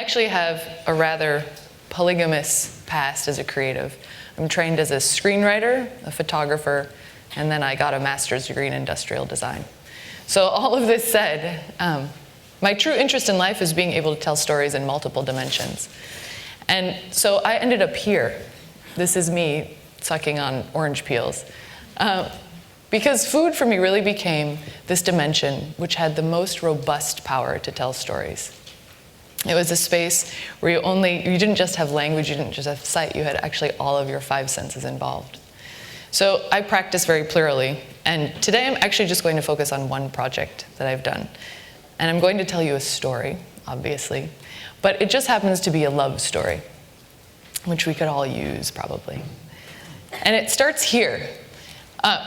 actually have a rather polygamous past as a creative. I'm trained as a screenwriter, a photographer, and then I got a master's degree in industrial design. So all of this said, my true interest in life is being able to tell stories in multiple dimensions. And so I ended up here. This is me sucking on orange peels. Because food for me really became this dimension which had the most robust power to tell stories. It was a space where you didn't just have language, you didn't just have sight, you had actually all of your 5 senses involved. So I practice very plurally, and today I'm actually just going to focus on one project that I've done. And I'm going to tell you a story, obviously, but it just happens to be a love story, which we could all use probably. And it starts here.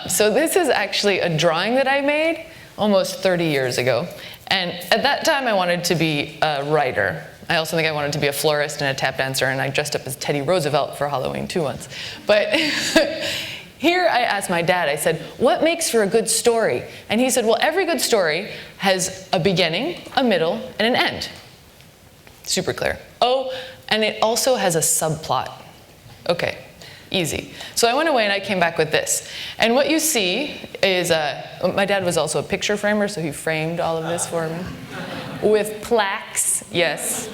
So this is actually a drawing that I made almost 30 years ago. And at that time, I wanted to be a writer. I also think I wanted to be a florist and a tap dancer, and I dressed up as Teddy Roosevelt for Halloween too once. But here I asked my dad, I said, what makes for a good story? And he said, well, every good story has a beginning, a middle, and an end. Super clear. Oh, and it also has a subplot. Okay. Easy. So I went away and I came back with this. And what you see is, my dad was also a picture framer, so he framed all of this for me. With plaques, yes.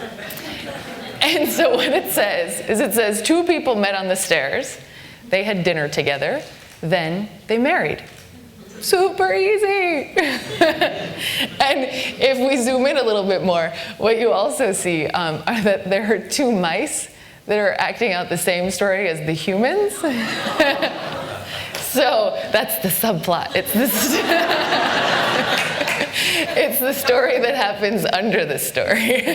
And so what it says is it says 2 people met on the stairs, they had dinner together, then they married. Super easy. And if we zoom in a little bit more, what you also see are that there are 2 mice that are acting out the same story as the humans. So that's the subplot. It's the story that happens under the story.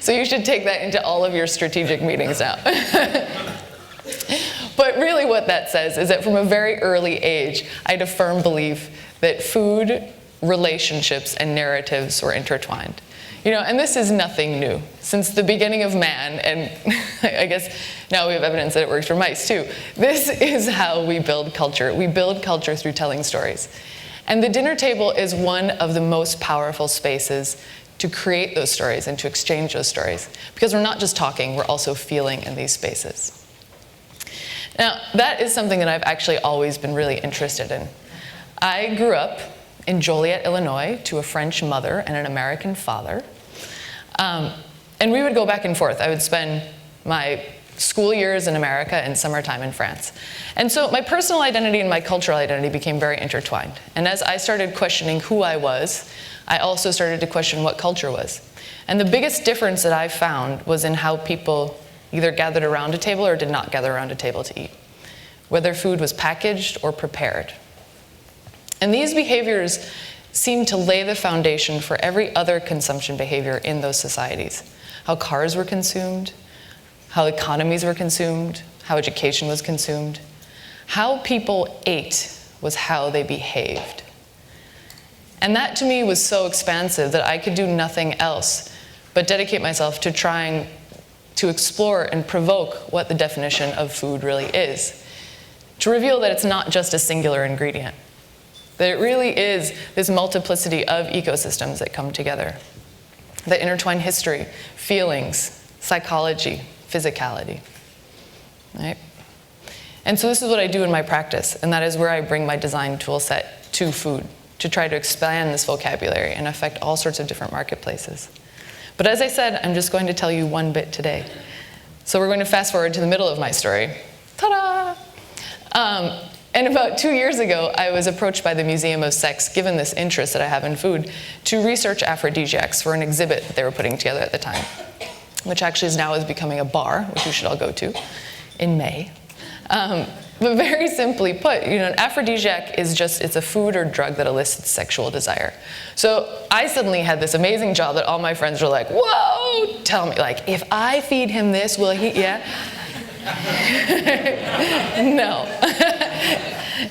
So you should take that into all of your strategic meetings now. But really what that says is that from a very early age, I had a firm belief that food, relationships, and narratives were intertwined. And this is nothing new. Since the beginning of man, and I guess now we have evidence that it works for mice too, this is how we build culture. We build culture through telling stories. And the dinner table is one of the most powerful spaces to create those stories and to exchange those stories. Because we're not just talking, we're also feeling in these spaces. Now, that is something that I've actually always been really interested in. I grew up in Joliet, Illinois, to a French mother and an American father. And we would go back and forth. I would spend my school years in America and summertime in France. And so my personal identity and my cultural identity became very intertwined. And as I started questioning who I was, I also started to question what culture was. And the biggest difference that I found was in how people either gathered around a table or did not gather around a table to eat, whether food was packaged or prepared. And these behaviors seem to lay the foundation for every other consumption behavior in those societies. How cars were consumed, how economies were consumed, how education was consumed. How people ate was how they behaved. And that to me was so expansive that I could do nothing else but dedicate myself to trying to explore and provoke what the definition of food really is. To reveal that it's not just a singular ingredient. That it really is this multiplicity of ecosystems that come together, that intertwine history, feelings, psychology, physicality, right? And so this is what I do in my practice, and that is where I bring my design tool set to food, to try to expand this vocabulary and affect all sorts of different marketplaces. But as I said, I'm just going to tell you one bit today. So we're going to fast forward to the middle of my story. Ta-da! And about 2 years ago, I was approached by the Museum of Sex, given this interest that I have in food, to research aphrodisiacs for an exhibit that they were putting together at the time, which actually now is becoming a bar, which we should all go to in May. But very simply put, an aphrodisiac is it's a food or drug that elicits sexual desire. So I suddenly had this amazing job that all my friends were like, whoa, tell me, if I feed him this, will he, yeah? No.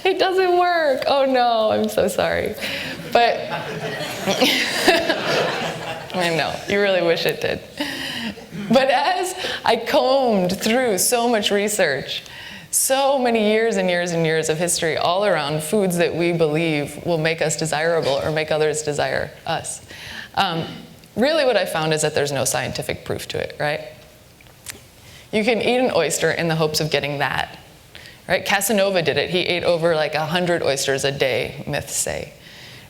It doesn't work. Oh no, I'm so sorry. But I know, you really wish it did. But as I combed through so much research, so many years and years and years of history all around foods that we believe will make us desirable or make others desire us, Really what I found is that there's no scientific proof to it, right? You can eat an oyster in the hopes of getting that, right? Casanova did it. He ate over like 100 oysters a day, myths say,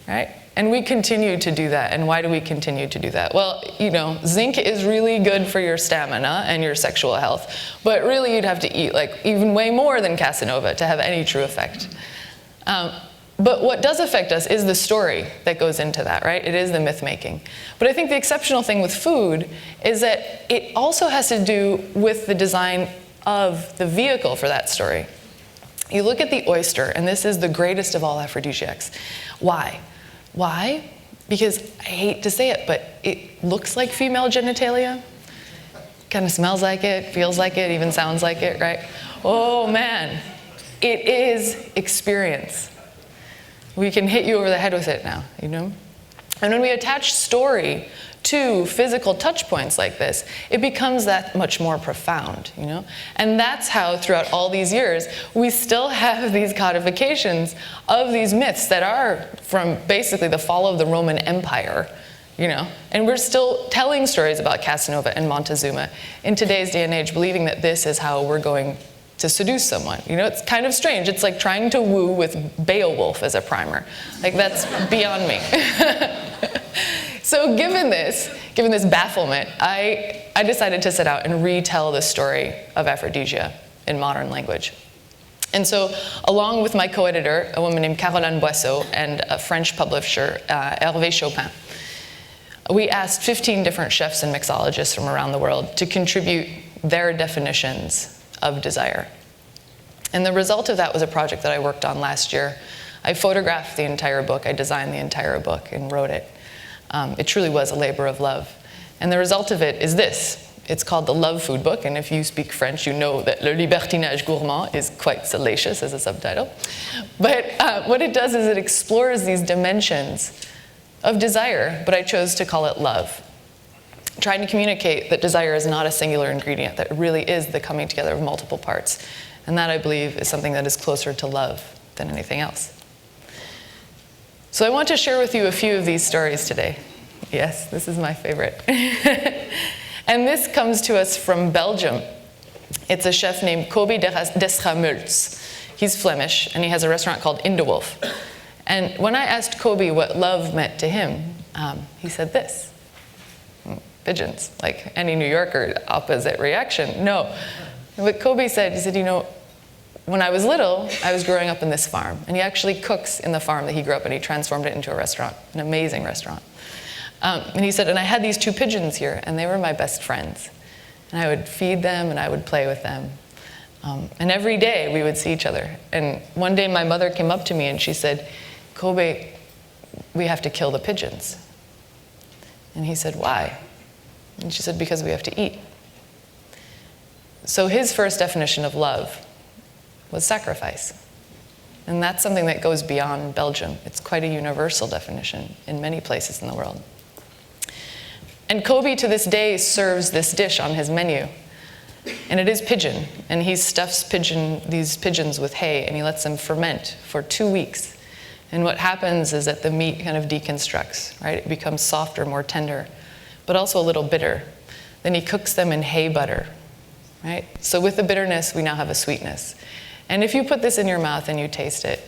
right? And we continue to do that. And why do we continue to do that? Well, you know, zinc is really good for your stamina and your sexual health, but really you'd have to eat like even way more than Casanova to have any true effect. But what does affect us is the story that goes into that, right? It is the myth making. But I think the exceptional thing with food is that it also has to do with the design of the vehicle for that story. You look at the oyster, and this is the greatest of all aphrodisiacs. Why? Why? Because I hate to say it, but it looks like female genitalia. Kind of smells like it, feels like it, even sounds like it, right? Oh man, it is experience. We can hit you over the head with it now, you know? And when we attach story to physical touch points like this, it becomes that much more profound, you know? And that's how throughout all these years, we still have these codifications of these myths that are from basically the fall of the Roman Empire, you know? And we're still telling stories about Casanova and Montezuma in today's day and age, believing that this is how we're going to seduce someone. You know, it's kind of strange. It's like trying to woo with Beowulf as a primer. Like, that's beyond me. So given this bafflement, I decided to set out and retell the story of Aphrodisia in modern language. And so, along with my co-editor, a woman named Caroline Boisseau, and a French publisher, Hervé Chopin, we asked 15 different chefs and mixologists from around the world to contribute their definitions of desire. And the result of that was a project that I worked on last year. I photographed the entire book, I designed the entire book and wrote it. It truly was a labor of love. And the result of it is this. It's called the Love Food Book, and if you speak French, you know that Le Libertinage Gourmand is quite salacious as a subtitle. But what it does is it explores these dimensions of desire, but I chose to call it love. Trying to communicate that desire is not a singular ingredient, that it really is the coming together of multiple parts. And that, I believe, is something that is closer to love than anything else. So I want to share with you a few of these stories today. Yes, this is my favorite. And this comes to us from Belgium. It's a chef named Kobe Desramults. He's Flemish, and he has a restaurant called In de Wolf. And when I asked Kobe what love meant to him, he said this. Pigeons, like any New Yorker, opposite reaction. No. What Kobe said, he said, you know, when I was little, I was growing up in this farm. And he actually cooks in the farm that he grew up in. He transformed it into a restaurant, an amazing restaurant. And he said, and I had these 2 pigeons here, and they were my best friends. And I would feed them, and I would play with them. And every day, we would see each other. And one day, my mother came up to me, and she said, Kobe, we have to kill the pigeons. And he said, why? And she said, because we have to eat. So his first definition of love was sacrifice. And that's something that goes beyond Belgium. It's quite a universal definition in many places in the world. And Kobe, to this day, serves this dish on his menu. And it is pigeon. And he stuffs these pigeons with hay, and he lets them ferment for 2 weeks. And what happens is that the meat kind of deconstructs, right? It becomes softer, more tender, but also a little bitter. Then he cooks them in hay butter, right? So with the bitterness, we now have a sweetness. And if you put this in your mouth and you taste it,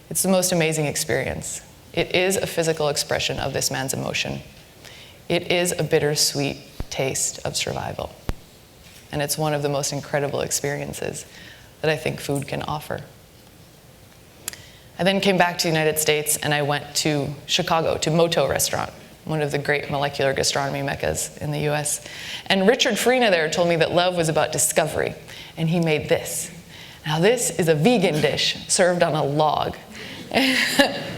it's the most amazing experience. It is a physical expression of this man's emotion. It is a bittersweet taste of survival. And it's one of the most incredible experiences that I think food can offer. I then came back to the United States, and I went to Chicago, to Moto Restaurant, one of the great molecular gastronomy meccas in the US. And Richard Farina there told me that love was about discovery, and he made this. Now this is a vegan dish served on a log.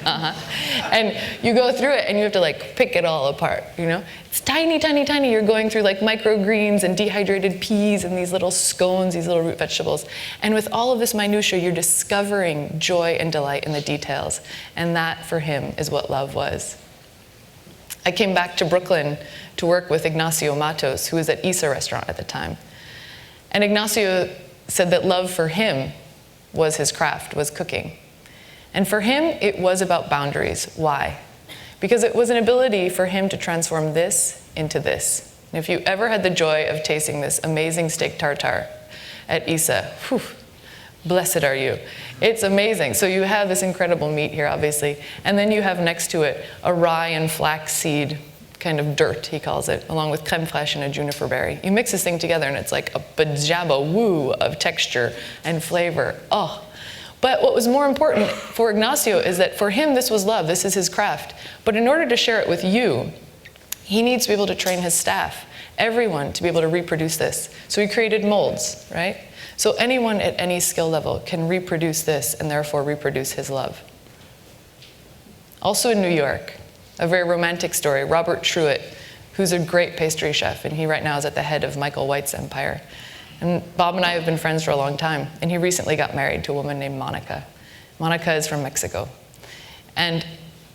And you go through it and you have to like pick it all apart, you know? It's tiny, tiny, tiny. You're going through like microgreens and dehydrated peas and these little scones, these little root vegetables. And with all of this minutia, you're discovering joy and delight in the details. And that, for him, is what love was. I came back to Brooklyn to work with Ignacio Matos, who was at Isa Restaurant at the time. And Ignacio said that love for him was his craft, was cooking. And for him, it was about boundaries. Why? because it was an ability for him to transform this into this. And if you ever had the joy of tasting this amazing steak tartare at Isa, whew, blessed are you. It's amazing. So you have this incredible meat here, obviously, and then you have next to it a rye and flaxseed kind of dirt, he calls it, along with creme fraiche and a juniper berry. You mix this thing together and it's like a bajaba woo of texture and flavor. Oh. But what was more important for Ignacio is that for him this was love, this is his craft. But in order to share it with you, he needs to be able to train his staff, everyone, to be able to reproduce this. So he created molds, right? So anyone at any skill level can reproduce this and therefore reproduce his love. Also in New York, a very romantic story, Robert Truitt, who's a great pastry chef, and he right now is at the head of Michael White's empire. And Bob and I have been friends for a long time, and he recently got married to a woman named Monica. Monica is from Mexico. And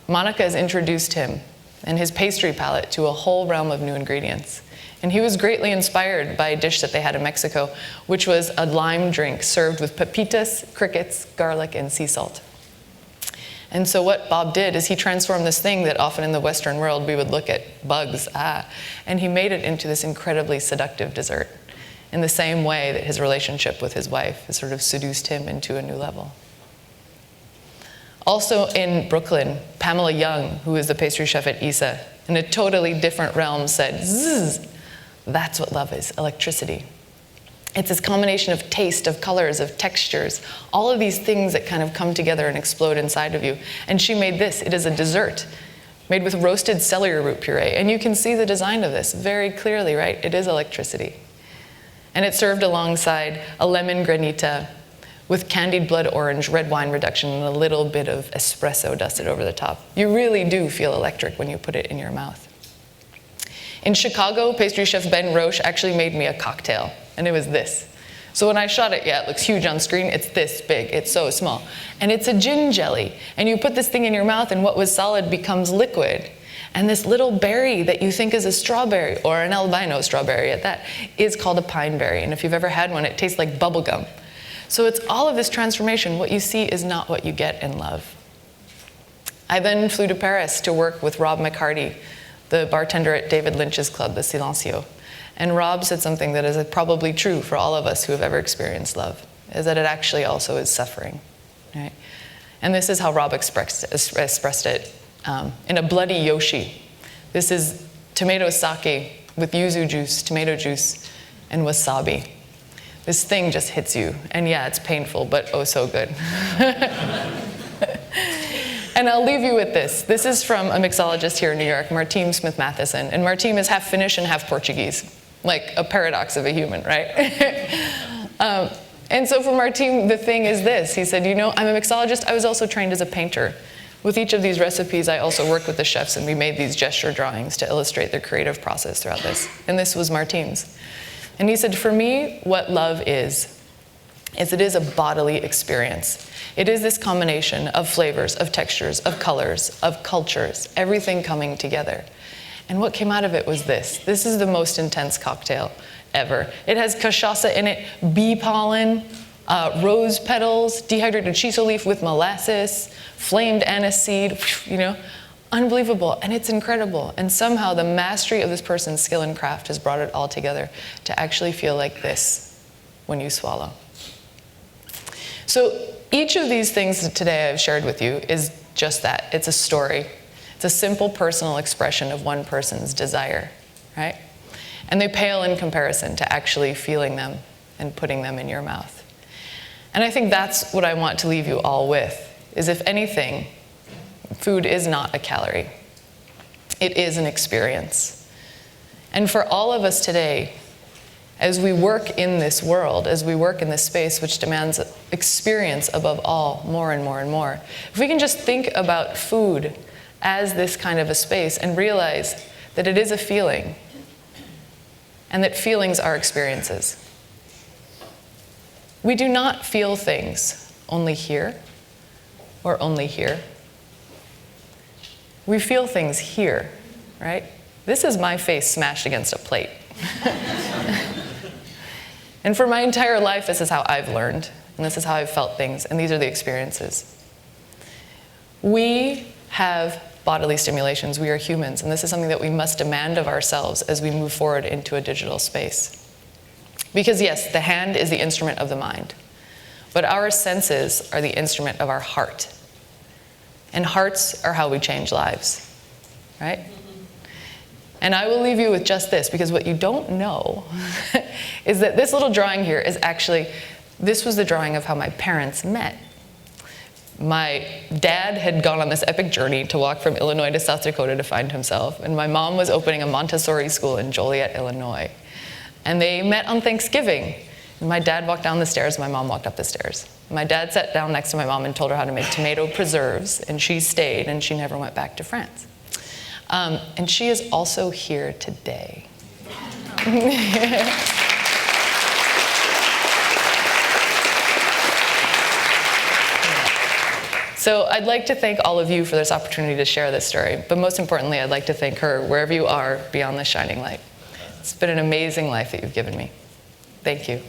Monica has introduced him and his pastry palette to a whole realm of new ingredients. And he was greatly inspired by a dish that they had in Mexico, which was a lime drink served with pepitas, crickets, garlic, and sea salt. And so what Bob did is he transformed this thing that often in the Western world we would look at bugs, and he made it into this incredibly seductive dessert, in the same way that his relationship with his wife has sort of seduced him into a new level. Also in Brooklyn, Pamela Young, who is the pastry chef at Isa, in a totally different realm said, zzz, that's what love is, electricity. It's this combination of taste, of colors, of textures, all of these things that kind of come together and explode inside of you. And she made this. It is a dessert made with roasted celery root puree. And you can see the design of this very clearly, right? It is electricity. And it's served alongside a lemon granita with candied blood orange, red wine reduction, and a little bit of espresso dusted over the top. You really do feel electric when you put it in your mouth. In Chicago, pastry chef Ben Roche actually made me a cocktail, and it was this. So when I shot it, yeah, it looks huge on screen. It's this big, it's so small. And it's a gin jelly. And you put this thing in your mouth and what was solid becomes liquid. And this little berry that you think is a strawberry, or an albino strawberry at that, is called a pine berry. And if you've ever had one, it tastes like bubble gum. So it's all of this transformation. What you see is not what you get in love. I then flew to Paris to work with Rob McCarty, the bartender at David Lynch's club, the Silencio. And Rob said something that is probably true for all of us who have ever experienced love, is that it actually also is suffering, right? And this is how Rob expressed it in a bloody yoshi. This is tomato sake with yuzu juice, tomato juice, and wasabi. This thing just hits you, and yeah, it's painful, but oh so good. And I'll leave you with this. This is from a mixologist here in New York, Martine Smith-Matheson. And Martine is half Finnish and half Portuguese, like a paradox of a human, right? And so for Martine, the thing is this. He said, you know, I'm a mixologist. I was also trained as a painter. With each of these recipes, I also worked with the chefs, and we made these gesture drawings to illustrate their creative process throughout this. And this was Martine's. And he said, for me, what love is it is a bodily experience. It is this combination of flavors, of textures, of colors, of cultures, everything coming together. And what came out of it was this. This is the most intense cocktail ever. It has cachaça in it, bee pollen, rose petals, dehydrated shiso leaf with molasses, flamed anise seed, you know, unbelievable. And it's incredible. And somehow the mastery of this person's skill and craft has brought it all together to actually feel like this when you swallow. So each of these things that today I've shared with you is just that. It's a story. It's a simple personal expression of one person's desire, right? And they pale in comparison to actually feeling them and putting them in your mouth. And I think that's what I want to leave you all with, is if anything, food is not a calorie. It is an experience. And for all of us today, as we work in this world, as we work in this space which demands experience above all, more and more and more, if we can just think about food as this kind of a space and realize that it is a feeling, and that feelings are experiences. We do not feel things only here or only here. We feel things here, right? This is my face smashed against a plate. And for my entire life, this is how I've learned, and this is how I've felt things, and these are the experiences. We have bodily stimulations. We are humans, and this is something that we must demand of ourselves as we move forward into a digital space. Because yes, the hand is the instrument of the mind, but our senses are the instrument of our heart. And hearts are how we change lives, right? And I will leave you with just this, because what you don't know is that this little drawing here is actually, this was the drawing of how my parents met. My dad had gone on this epic journey to walk from Illinois to South Dakota to find himself, and my mom was opening a Montessori school in Joliet, Illinois. And they met on Thanksgiving. And my dad walked down the stairs, and my mom walked up the stairs. My dad sat down next to my mom and told her how to make tomato preserves, and she stayed, and she never went back to France. And she is also here today. So I'd like to thank all of you for this opportunity to share this story, but most importantly, I'd like to thank her wherever you are beyond this shining light. It's been an amazing life that you've given me. Thank you.